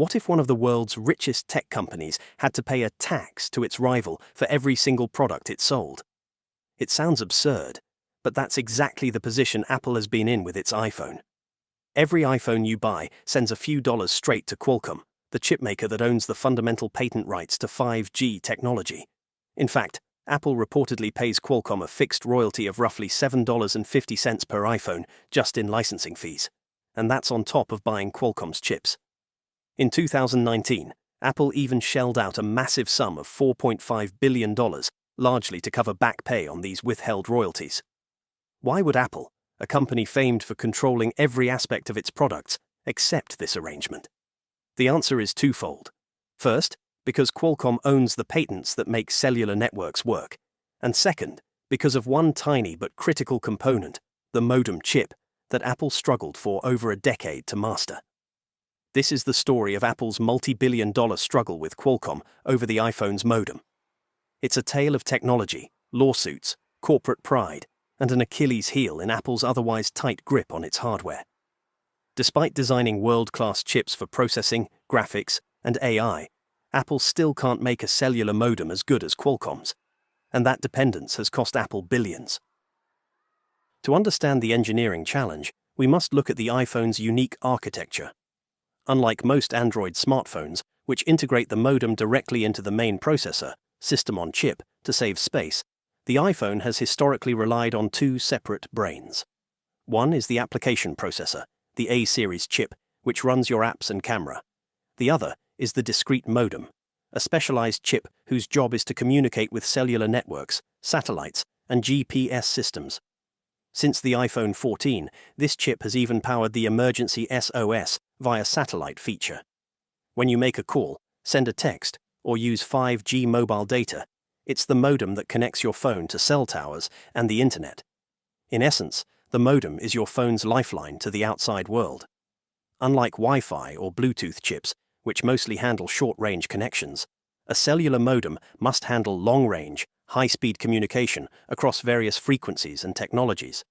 What if one of the world's richest tech companies had to pay a tax to its rival for every single product it sold? It sounds absurd, but that's exactly the position Apple has been in with its iPhone. Every iPhone you buy sends a few dollars straight to Qualcomm, the chipmaker that owns the fundamental patent rights to 5G technology. In fact, Apple reportedly pays Qualcomm a fixed royalty of roughly $7.50 per iPhone just in licensing fees. And that's on top of buying Qualcomm's chips. In 2019, Apple even shelled out a massive sum of $4.5 billion, largely to cover back pay on these withheld royalties. Why would Apple, a company famed for controlling every aspect of its products, accept this arrangement? The answer is twofold. First, because Qualcomm owns the patents that make cellular networks work, and second, because of one tiny but critical component, the modem chip, that Apple struggled for over a decade to master. This is the story of Apple's multi-billion-dollar struggle with Qualcomm over the iPhone's modem. It's a tale of technology, lawsuits, corporate pride, and an Achilles heel in Apple's otherwise tight grip on its hardware. Despite designing world-class chips for processing, graphics, and AI, Apple still can't make a cellular modem as good as Qualcomm's, and that dependence has cost Apple billions. To understand the engineering challenge, we must look at the iPhone's unique architecture. Unlike most Android smartphones, which integrate the modem directly into the main processor, system on chip, to save space, the iPhone has historically relied on two separate brains. One is the application processor, the A-series chip, which runs your apps and camera. The other is the discrete modem, a specialized chip whose job is to communicate with cellular networks, satellites, and GPS systems. Since the iPhone 14, this chip has even powered the emergency SOS via satellite feature. When you make a call, send a text, or use 5G mobile data, it's the modem that connects your phone to cell towers and the internet. In essence, the modem is your phone's lifeline to the outside world. Unlike Wi-Fi or Bluetooth chips, which mostly handle short-range connections, a cellular modem must handle long-range, high-speed communication across various frequencies and technologies.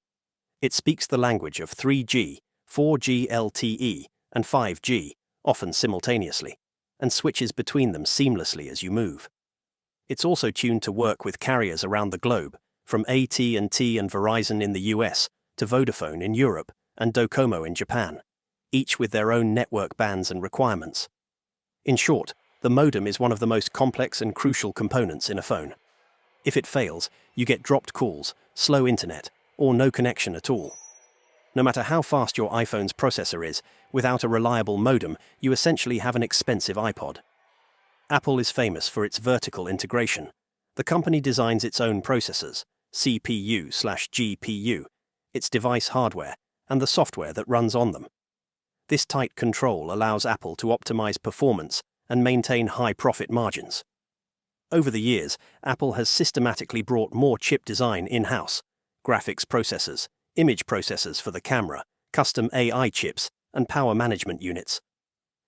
It speaks the language of 3G, 4G LTE, and 5G, often simultaneously, and switches between them seamlessly as you move. It's also tuned to work with carriers around the globe, from AT&T and Verizon in the US to Vodafone in Europe and Docomo in Japan, each with their own network bands and requirements. In short, the modem is one of the most complex and crucial components in a phone. If it fails, you get dropped calls, slow internet, or no connection at all. No matter how fast your iPhone's processor is, without a reliable modem, you essentially have an expensive iPod. Apple is famous for its vertical integration. The company designs its own processors, CPU/GPU, its device hardware, and the software that runs on them. This tight control allows Apple to optimize performance and maintain high profit margins. Over the years, Apple has systematically brought more chip design in-house: graphics processors, image processors for the camera, custom AI chips, and power management units.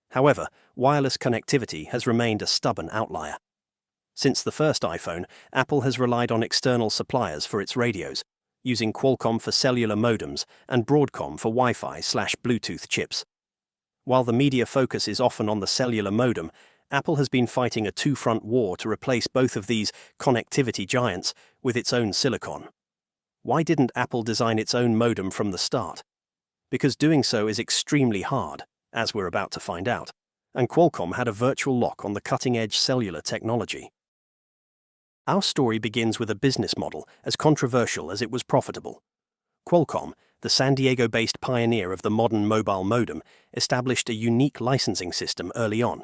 However, wireless connectivity has remained a stubborn outlier. Since the first iPhone, Apple has relied on external suppliers for its radios, using Qualcomm for cellular modems and Broadcom for Wi-Fi/Bluetooth chips. While the media focus is often on the cellular modem, Apple has been fighting a two-front war to replace both of these connectivity giants with its own silicon. Why didn't Apple design its own modem from the start? Because doing so is extremely hard, as we're about to find out, and Qualcomm had a virtual lock on the cutting-edge cellular technology. Our story begins with a business model as controversial as it was profitable. Qualcomm, the San Diego-based pioneer of the modern mobile modem, established a unique licensing system early on.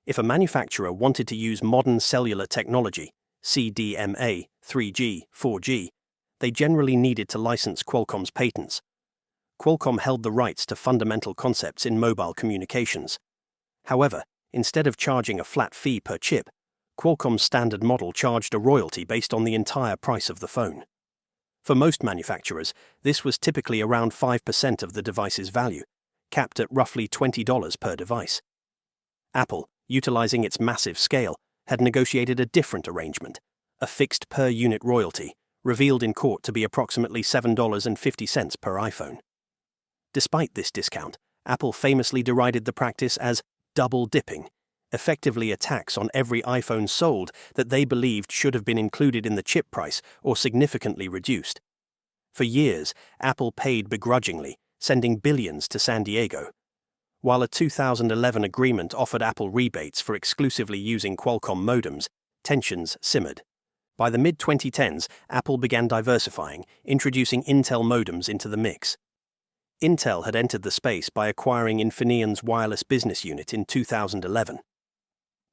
If a manufacturer wanted to use modern cellular technology, CDMA, 3G, 4G, they generally needed to license Qualcomm's patents. Qualcomm held the rights to fundamental concepts in mobile communications. However, instead of charging a flat fee per chip, Qualcomm's standard model charged a royalty based on the entire price of the phone. For most manufacturers, this was typically around 5% of the device's value, capped at roughly $20 per device. Apple, utilizing its massive scale, had negotiated a different arrangement, a fixed per-unit royalty, revealed in court to be approximately $7.50 per iPhone. Despite this discount, Apple famously derided the practice as double-dipping, effectively a tax on every iPhone sold that they believed should have been included in the chip price or significantly reduced. For years, Apple paid begrudgingly, sending billions to San Diego. While a 2011 agreement offered Apple rebates for exclusively using Qualcomm modems, tensions simmered. By the mid-2010s, Apple began diversifying, introducing Intel modems into the mix. Intel had entered the space by acquiring Infineon's wireless business unit in 2011.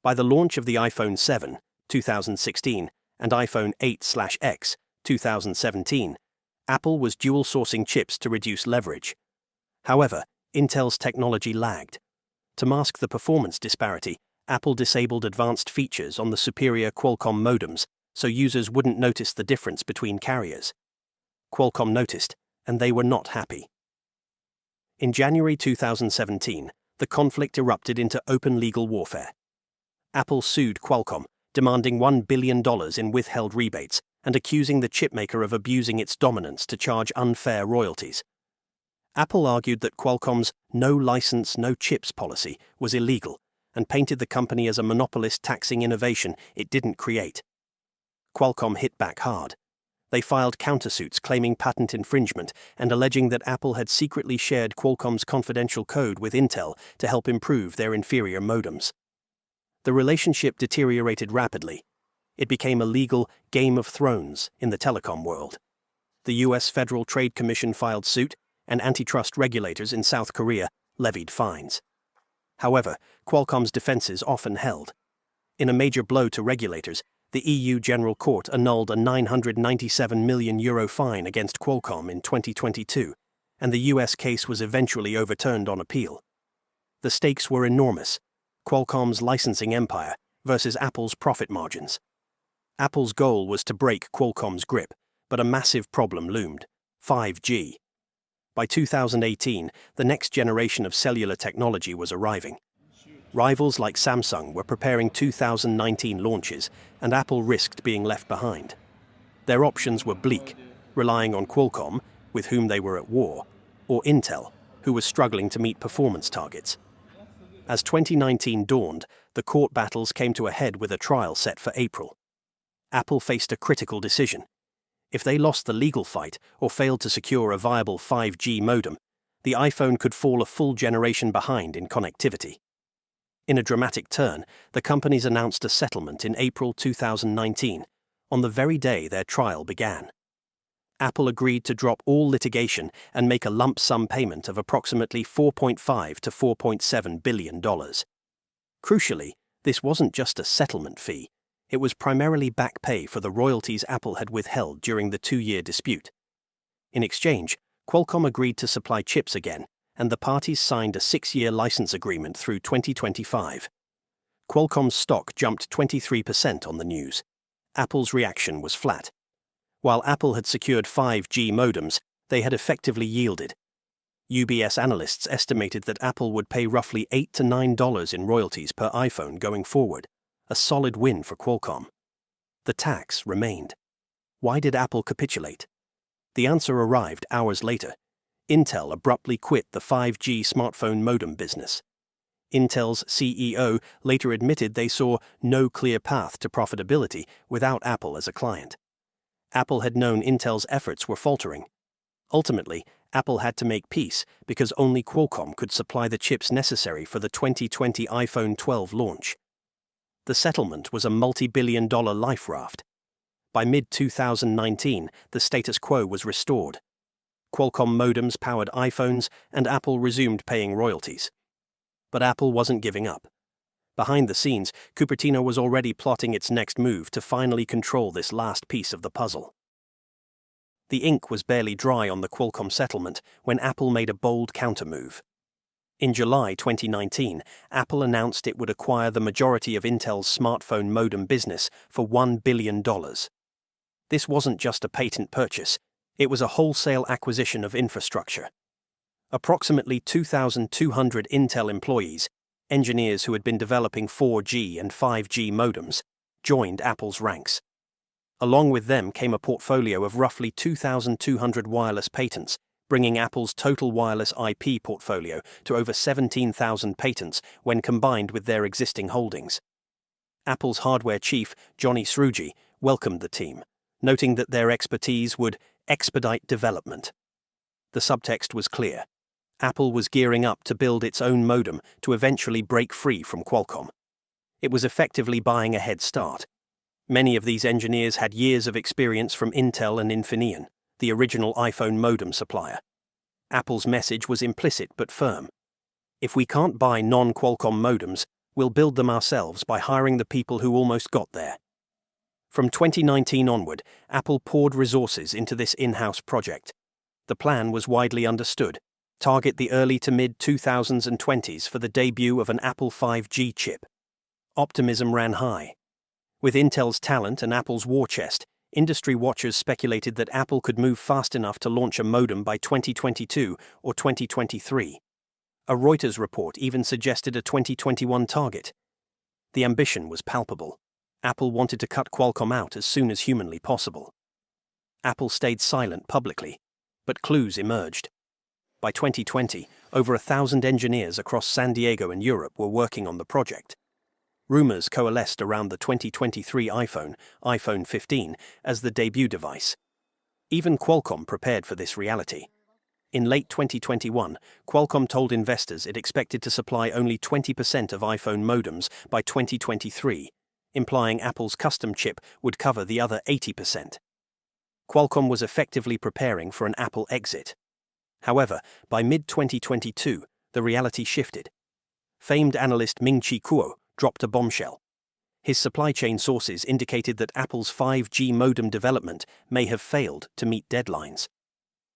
By the launch of the iPhone 7, 2016, and iPhone 8/X, 2017, Apple was dual-sourcing chips to reduce leverage. However, Intel's technology lagged. To mask the performance disparity, Apple disabled advanced features on the superior Qualcomm modems so users wouldn't notice the difference between carriers. Qualcomm noticed, and they were not happy. In January 2017, the conflict erupted into open legal warfare. Apple sued Qualcomm, demanding $1 billion in withheld rebates and accusing the chipmaker of abusing its dominance to charge unfair royalties. Apple argued that Qualcomm's no license, no chips policy was illegal and painted the company as a monopolist taxing innovation it didn't create. Qualcomm hit back hard. They filed countersuits claiming patent infringement and alleging that Apple had secretly shared Qualcomm's confidential code with Intel to help improve their inferior modems. The relationship deteriorated rapidly. It became a legal Game of Thrones in the telecom world. The U.S. Federal Trade Commission filed suit, and antitrust regulators in South Korea levied fines. However, Qualcomm's defenses often held. In a major blow to regulators, the EU General Court annulled a €997 million fine against Qualcomm in 2022, and the US case was eventually overturned on appeal. The stakes were enormous: Qualcomm's licensing empire versus Apple's profit margins. Apple's goal was to break Qualcomm's grip, but a massive problem loomed: 5G. By 2018, the next generation of cellular technology was arriving. Rivals like Samsung were preparing 2019 launches, and Apple risked being left behind. Their options were bleak, relying on Qualcomm, with whom they were at war, or Intel, who was struggling to meet performance targets. As 2019 dawned, the court battles came to a head with a trial set for April. Apple faced a critical decision. If they lost the legal fight or failed to secure a viable 5G modem, the iPhone could fall a full generation behind in connectivity. In a dramatic turn, the companies announced a settlement in April 2019, on the very day their trial began. Apple agreed to drop all litigation and make a lump sum payment of approximately $4.5 to $4.7 billion. Crucially, this wasn't just a settlement fee. It was primarily back pay for the royalties Apple had withheld during the 2-year dispute. In exchange, Qualcomm agreed to supply chips again, and the parties signed a 6-year license agreement through 2025. Qualcomm's stock jumped 23% on the news. Apple's reaction was flat. While Apple had secured 5G modems, they had effectively yielded. UBS analysts estimated that Apple would pay roughly $8 to $9 in royalties per iPhone going forward, a solid win for Qualcomm. The tax remained. Why did Apple capitulate? The answer arrived hours later. Intel abruptly quit the 5G smartphone modem business. Intel's CEO later admitted they saw no clear path to profitability without Apple as a client. Apple had known Intel's efforts were faltering. Ultimately, Apple had to make peace because only Qualcomm could supply the chips necessary for the 2020 iPhone 12 launch. The settlement was a multi-billion-dollar life raft. By mid-2019, the status quo was restored. Qualcomm modems powered iPhones, and Apple resumed paying royalties. But Apple wasn't giving up. Behind the scenes, Cupertino was already plotting its next move to finally control this last piece of the puzzle. The ink was barely dry on the Qualcomm settlement when Apple made a bold countermove. In July 2019, Apple announced it would acquire the majority of Intel's smartphone modem business for $1 billion. This wasn't just a patent purchase, it was a wholesale acquisition of infrastructure. Approximately 2,200 Intel employees, engineers who had been developing 4G and 5G modems, joined Apple's ranks. Along with them came a portfolio of roughly 2,200 wireless patents, bringing Apple's total wireless IP portfolio to over 17,000 patents when combined with their existing holdings. Apple's hardware chief, Johnny Srouji, welcomed the team, noting that their expertise would expedite development. The subtext was clear. Apple was gearing up to build its own modem to eventually break free from Qualcomm. It was effectively buying a head start. Many of these engineers had years of experience from Intel and Infineon, the original iPhone modem supplier. Apple's message was implicit but firm. If we can't buy non-Qualcomm modems, we'll build them ourselves by hiring the people who almost got there. From 2019 onward, Apple poured resources into this in-house project. The plan was widely understood. Target the early to mid-2020s for the debut of an Apple 5G chip. Optimism ran high. With Intel's talent and Apple's war chest, industry watchers speculated that Apple could move fast enough to launch a modem by 2022 or 2023. A Reuters report even suggested a 2021 target. The ambition was palpable. Apple wanted to cut Qualcomm out as soon as humanly possible. Apple stayed silent publicly, but clues emerged. By 2020, over 1,000 engineers across San Diego and Europe were working on the project. Rumors coalesced around the 2023 iPhone 15, as the debut device. Even Qualcomm prepared for this reality. In late 2021, Qualcomm told investors it expected to supply only 20% of iPhone modems by 2023, implying Apple's custom chip would cover the other 80%. Qualcomm was effectively preparing for an Apple exit. However, by mid-2022, the reality shifted. Famed analyst Ming-Chi Kuo dropped a bombshell. His supply chain sources indicated that Apple's 5G modem development may have failed to meet deadlines.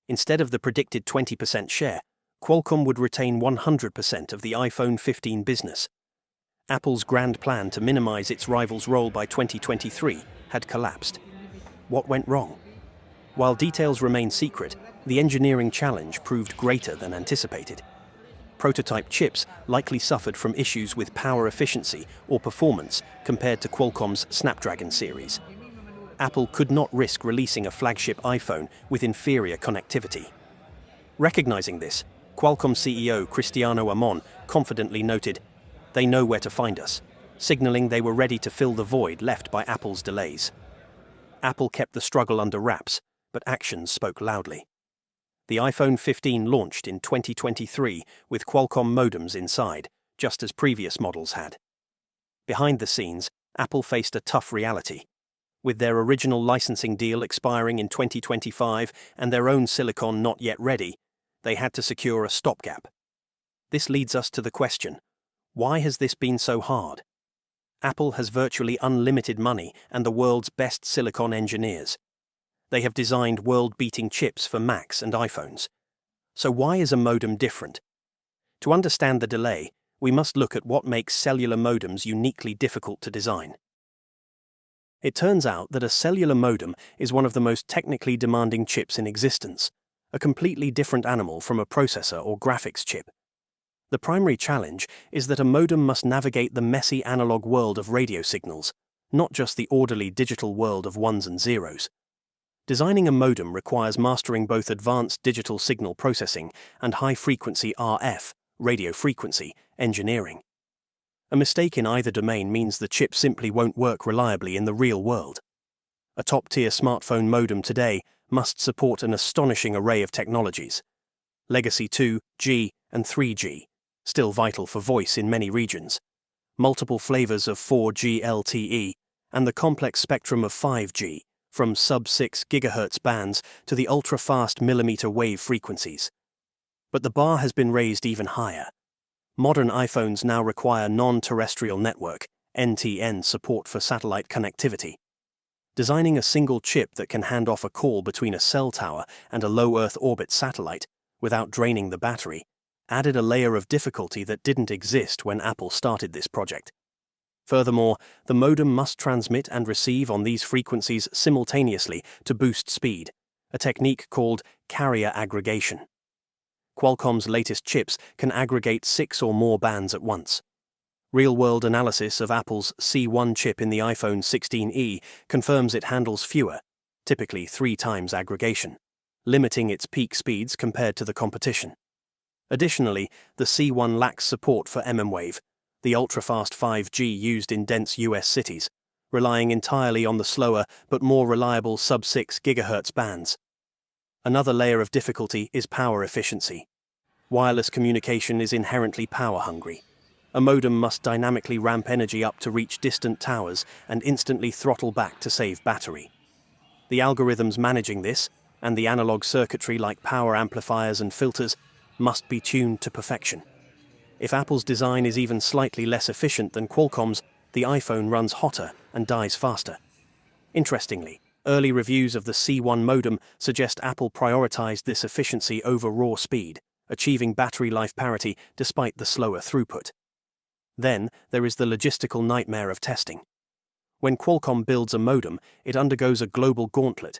Instead of the predicted 20% share, Qualcomm would retain 100% of the iPhone 15 business. Apple's grand plan to minimize its rival's role by 2023 had collapsed. What went wrong? While details remain secret, the engineering challenge proved greater than anticipated. Prototype chips likely suffered from issues with power efficiency or performance compared to Qualcomm's Snapdragon series. Apple could not risk releasing a flagship iPhone with inferior connectivity. Recognizing this, Qualcomm CEO Cristiano Amon confidently noted, "They know where to find us," signaling they were ready to fill the void left by Apple's delays. Apple kept the struggle under wraps, but actions spoke loudly. The iPhone 15 launched in 2023 with Qualcomm modems inside, just as previous models had. Behind the scenes, Apple faced a tough reality. With their original licensing deal expiring in 2025 and their own silicon not yet ready, they had to secure a stopgap. This leads us to the question, why has this been so hard? Apple has virtually unlimited money and the world's best silicon engineers. They have designed world-beating chips for Macs and iPhones. So why is a modem different? To understand the delay, we must look at what makes cellular modems uniquely difficult to design. It turns out that a cellular modem is one of the most technically demanding chips in existence, a completely different animal from a processor or graphics chip. The primary challenge is that a modem must navigate the messy analog world of radio signals, not just the orderly digital world of ones and zeros. Designing a modem requires mastering both advanced digital signal processing and high-frequency RF, radio frequency, engineering. A mistake in either domain means the chip simply won't work reliably in the real world. A top-tier smartphone modem today must support an astonishing array of technologies. Legacy 2G and 3G, still vital for voice in many regions. Multiple flavors of 4G LTE, and the complex spectrum of 5G, from sub-6 GHz bands to the ultra-fast millimeter wave frequencies. But the bar has been raised even higher. Modern iPhones now require non-terrestrial network, NTN support for satellite connectivity. Designing a single chip that can hand off a call between a cell tower and a low Earth orbit satellite, without draining the battery, added a layer of difficulty that didn't exist when Apple started this project. Furthermore, the modem must transmit and receive on these frequencies simultaneously to boost speed, a technique called carrier aggregation. Qualcomm's latest chips can aggregate 6 or more bands at once. Real-world analysis of Apple's C1 chip in the iPhone 16e confirms it handles fewer, typically 3 times aggregation. limiting its peak speeds compared to the competition. Additionally, the C1 lacks support for mmWave, the ultra-fast 5G used in dense US cities, relying entirely on the slower but more reliable sub-6 GHz bands. Another layer of difficulty is power efficiency. Wireless communication is inherently power-hungry. A modem must dynamically ramp energy up to reach distant towers and instantly throttle back to save battery. The algorithms managing this, and the analog circuitry like power amplifiers and filters, must be tuned to perfection. If Apple's design is even slightly less efficient than Qualcomm's, the iPhone runs hotter and dies faster. Interestingly, early reviews of the C1 modem suggest Apple prioritized this efficiency over raw speed, achieving battery life parity despite the slower throughput. Then, there is the logistical nightmare of testing. When Qualcomm builds a modem, it undergoes a global gauntlet,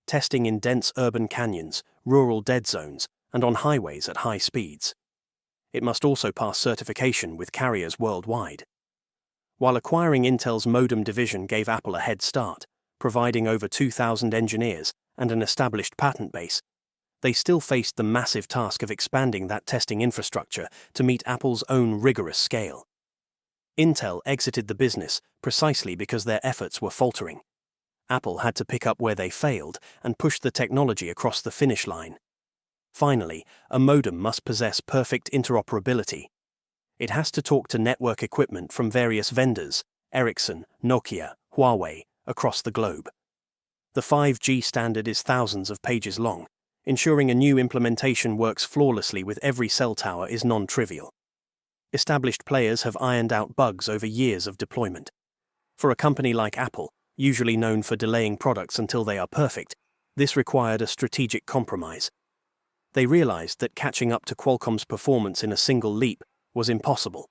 testing in dense urban canyons, rural dead zones, and on highways at high speeds. It must also pass certification with carriers worldwide. While acquiring Intel's modem division gave Apple a head start, providing over 2,000 engineers and an established patent base, they still faced the massive task of expanding that testing infrastructure to meet Apple's own rigorous scale. Intel exited the business precisely because their efforts were faltering. Apple had to pick up where they failed and push the technology across the finish line. Finally, a modem must possess perfect interoperability. It has to talk to network equipment from various vendors, Ericsson, Nokia, Huawei, across the globe. The 5G standard is thousands of pages long. Ensuring a new implementation works flawlessly with every cell tower is non-trivial. Established players have ironed out bugs over years of deployment. For a company like Apple, usually known for delaying products until they are perfect, this required a strategic compromise. They realized that catching up to Qualcomm's performance in a single leap was impossible.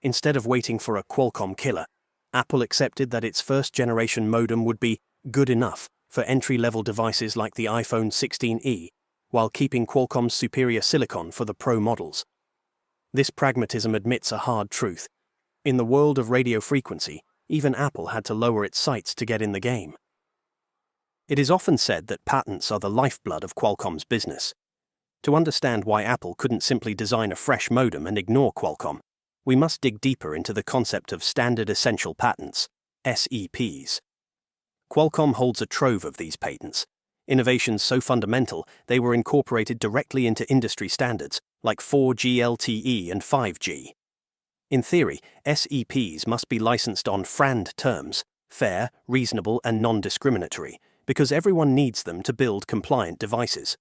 Instead of waiting for a Qualcomm killer, Apple accepted that its first-generation modem would be good enough for entry-level devices like the iPhone 16e, while keeping Qualcomm's superior silicon for the Pro models. This pragmatism admits a hard truth. In the world of radio frequency, even Apple had to lower its sights to get in the game. It is often said that patents are the lifeblood of Qualcomm's business. To understand why Apple couldn't simply design a fresh modem and ignore Qualcomm, we must dig deeper into the concept of Standard Essential Patents, SEPs. Qualcomm holds a trove of these patents, innovations so fundamental they were incorporated directly into industry standards like 4G LTE and 5G. In theory, SEPs must be licensed on FRAND terms, fair, reasonable, and non-discriminatory, because everyone needs them to build compliant devices.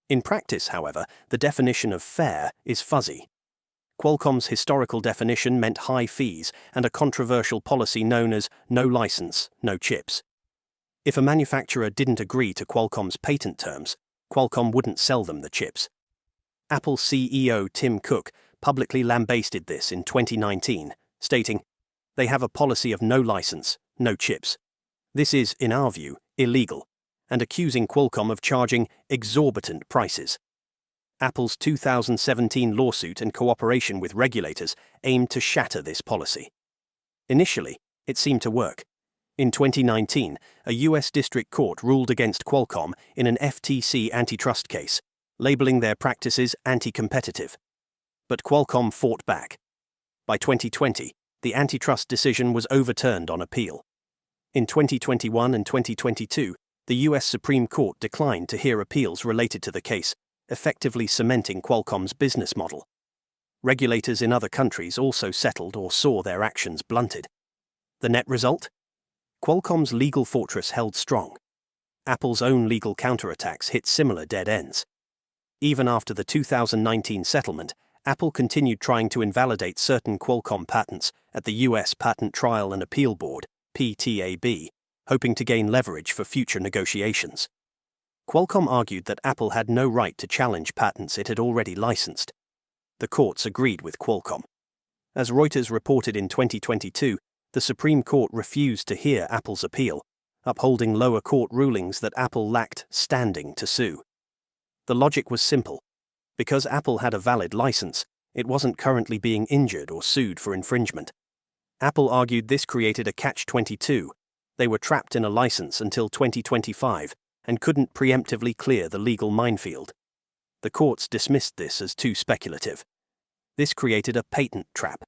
In practice, however, the definition of fair is fuzzy. Qualcomm's historical definition meant high fees and a controversial policy known as no license, no chips. If a manufacturer didn't agree to Qualcomm's patent terms, Qualcomm wouldn't sell them the chips. Apple CEO Tim Cook publicly lambasted this in 2019, stating, "They have a policy of no license, no chips. This is, in our view, illegal," and accusing Qualcomm of charging exorbitant prices. Apple's 2017 lawsuit and cooperation with regulators aimed to shatter this policy. Initially, it seemed to work. In 2019, a US district court ruled against Qualcomm in an FTC antitrust case, labeling their practices anti-competitive. But Qualcomm fought back. By 2020, the antitrust decision was overturned on appeal. In 2021 and 2022, the US Supreme Court declined to hear appeals related to the case, effectively cementing Qualcomm's business model. Regulators in other countries also settled or saw their actions blunted. The net result? Qualcomm's legal fortress held strong. Apple's own legal counterattacks hit similar dead ends. Even after the 2019 settlement, Apple continued trying to invalidate certain Qualcomm patents at the US Patent Trial and Appeal Board, PTAB, hoping to gain leverage for future negotiations. Qualcomm argued that Apple had no right to challenge patents it had already licensed. The courts agreed with Qualcomm. As Reuters reported in 2022, the Supreme Court refused to hear Apple's appeal, upholding lower court rulings that Apple lacked standing to sue. The logic was simple. Because Apple had a valid license, it wasn't currently being injured or sued for infringement. Apple argued this created a catch-22. They were trapped in a license until 2025, and couldn't preemptively clear the legal minefield. The courts dismissed this as too speculative. This created a patent trap.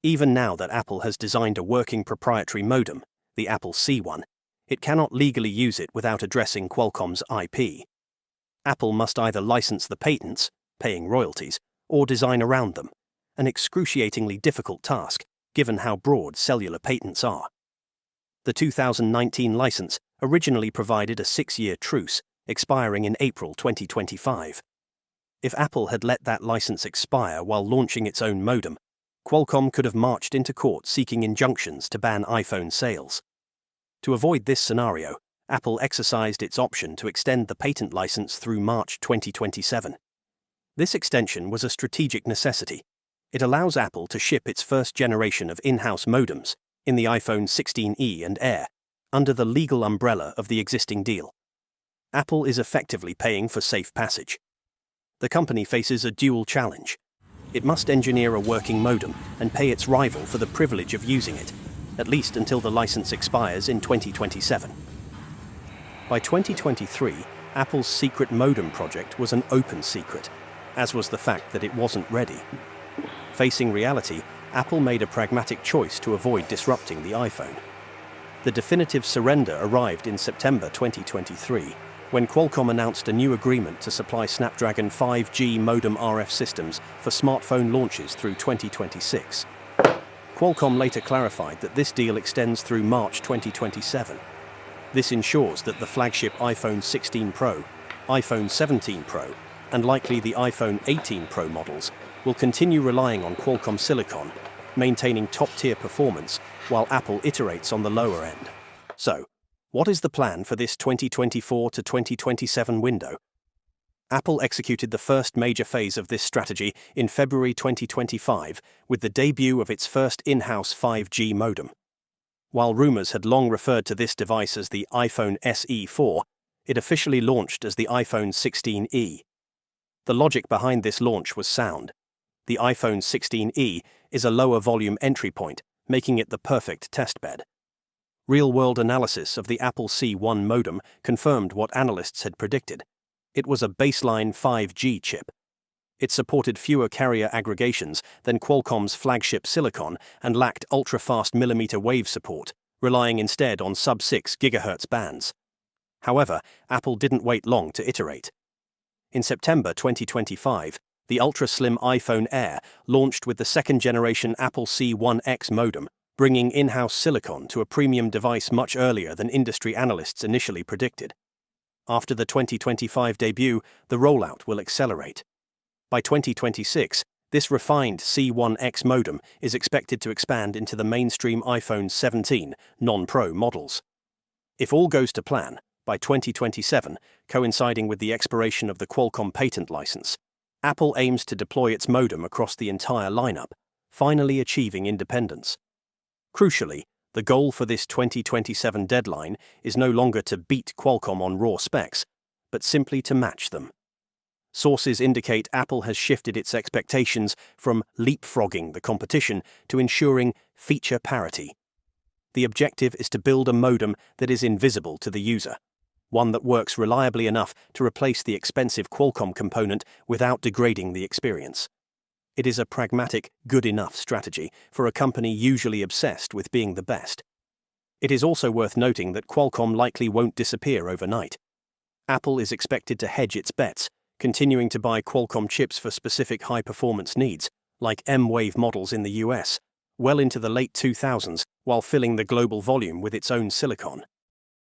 Even now that Apple has designed a working proprietary modem, the Apple C1, it cannot legally use it without addressing Qualcomm's IP. Apple must either license the patents, paying royalties, or design around them, an excruciatingly difficult task given how broad cellular patents are. The 2019 license originally provided a 6-year truce, expiring in April 2025. If Apple had let that license expire while launching its own modem, Qualcomm could have marched into court seeking injunctions to ban iPhone sales. To avoid this scenario, Apple exercised its option to extend the patent license through March 2027. This extension was a strategic necessity. It allows Apple to ship its first generation of in-house modems in the iPhone 16e and Air under the legal umbrella of the existing deal. Apple is effectively paying for safe passage. The company faces a dual challenge. It must engineer a working modem and pay its rival for the privilege of using it, at least until the license expires in 2027. By 2023, Apple's secret modem project was an open secret, as was the fact that it wasn't ready. Facing reality, Apple made a pragmatic choice to avoid disrupting the iPhone. The definitive surrender arrived in September 2023, when Qualcomm announced a new agreement to supply Snapdragon 5G modem RF systems for smartphone launches through 2026. Qualcomm later clarified that this deal extends through March 2027. This ensures that the flagship iPhone 16 Pro, iPhone 17 Pro, and likely the iPhone 18 Pro models will continue relying on Qualcomm silicon, maintaining top-tier performance while Apple iterates on the lower end. So, what is the plan for this 2024 to 2027 window? Apple executed the first major phase of this strategy in February 2025 with the debut of its first in-house 5G modem. While rumors had long referred to this device as the iPhone SE4, it officially launched as the iPhone 16e. The logic behind this launch was sound. The iPhone 16e is a lower volume entry point, making it the perfect testbed. Real-world analysis of the Apple C1 modem confirmed what analysts had predicted. It was a baseline 5G chip. It supported fewer carrier aggregations than Qualcomm's flagship silicon and lacked ultra-fast millimeter wave support, relying instead on sub-6 GHz bands. However, Apple didn't wait long to iterate. In September 2025, the ultra-slim iPhone Air launched with the second-generation Apple C1X modem, bringing in-house silicon to a premium device much earlier than industry analysts initially predicted. After the 2025 debut, the rollout will accelerate. By 2026, this refined C1X modem is expected to expand into the mainstream iPhone 17 non-Pro models. If all goes to plan, by 2027, coinciding with the expiration of the Qualcomm patent license, Apple aims to deploy its modem across the entire lineup, finally achieving independence. Crucially, the goal for this 2027 deadline is no longer to beat Qualcomm on raw specs, but simply to match them. Sources indicate Apple has shifted its expectations from leapfrogging the competition to ensuring feature parity. The objective is to build a modem that is invisible to the user, one that works reliably enough to replace the expensive Qualcomm component without degrading the experience. It is a pragmatic, good-enough strategy for a company usually obsessed with being the best. It is also worth noting that Qualcomm likely won't disappear overnight. Apple is expected to hedge its bets, continuing to buy Qualcomm chips for specific high-performance needs, like M-Wave models in the US, well into the late 2000s, while filling the global volume with its own silicon.